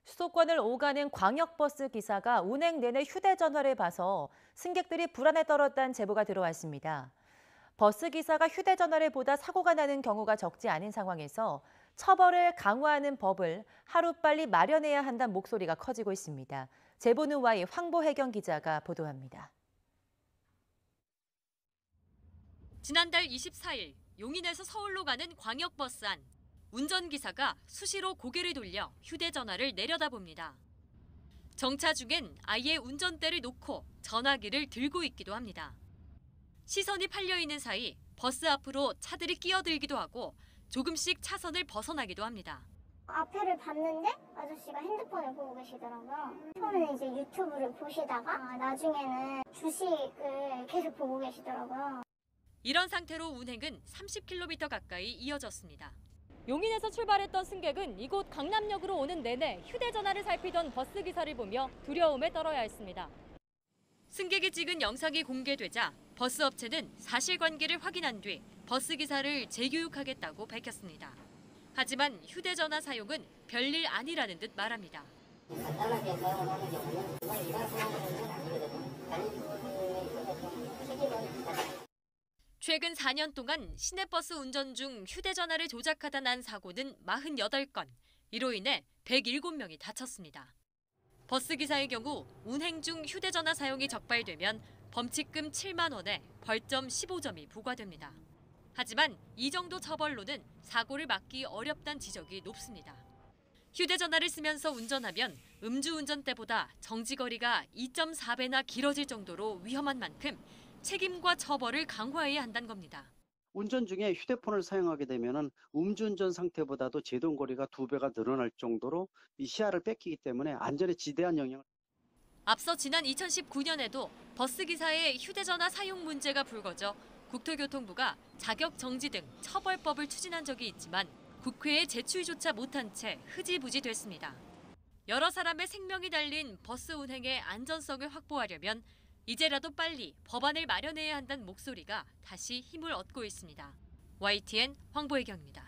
수도권을 오가는 광역버스 기사가 운행 내내 휴대전화를 봐서 승객들이 불안에 떨었다는 제보가 들어왔습니다. 버스 기사가 휴대전화를 보다 사고가 나는 경우가 적지 않은 상황에서 처벌을 강화하는 법을 하루빨리 마련해야 한다는 목소리가 커지고 있습니다. 제보누와의 황보혜경 기자가 보도합니다. 지난달 24일 용인에서 서울로 가는 광역버스 안. 운전기사가 수시로 고개를 돌려 휴대전화를 내려다봅니다. 정차 중엔 아예 운전대를 놓고 전화기를 들고 있기도 합니다. 시선이 팔려있는 사이 버스 앞으로 차들이 끼어들기도 하고 조금씩 차선을 벗어나기도 합니다. 앞에를 봤는데 아저씨가 핸드폰을 보고 계시더라고요. 처음에는 이제 유튜브를 보시다가 나중에는 주식을 계속 보고 계시더라고요. 이런 상태로 운행은 30km 가까이 이어졌습니다. 용인에서 출발했던 승객은 이곳 강남역으로 오는 내내 휴대전화를 살피던 버스 기사를 보며 두려움에 떨어야 했습니다. 승객이 찍은 영상이 공개되자 버스 업체는 사실관계를 확인한 뒤 버스 기사를 재교육하겠다고 밝혔습니다. 하지만 휴대전화 사용은 별일 아니라는 듯 말합니다. 간단하게 사용하는 경우는 정말 일반 사용하는 건 아니거든요. 최근 4년 동안 시내버스 운전 중 휴대전화를 조작하다 난 사고는 48건, 이로 인해 107명이 다쳤습니다. 버스기사의 경우 운행 중 휴대전화 사용이 적발되면 범칙금 7만 원에 벌점 15점이 부과됩니다. 하지만 이 정도 처벌로는 사고를 막기 어렵다는 지적이 높습니다. 휴대전화를 쓰면서 운전하면 음주운전 때보다 정지거리가 2.4배나 길어질 정도로 위험한 만큼 책임과 처벌을 강화해야 한다는 겁니다. 운전 중에 휴대폰을 사용하게 되면 음주운전 상태보다도 제동거리가 2배가 늘어날 정도로 이 시야를 뺏기기 때문에 안전에 지대한 영향을. 앞서 지난 2019년에도 버스기사의 휴대전화 사용 문제가 불거져 국토교통부가 자격정지 등 처벌법을 추진한 적이 있지만 국회에 제출조차 못한 채 흐지부지 됐습니다. 여러 사람의 생명이 달린 버스 운행의 안전성을 확보하려면 이제라도 빨리 법안을 마련해야 한다는 목소리가 다시 힘을 얻고 있습니다. YTN 황보혜경입니다.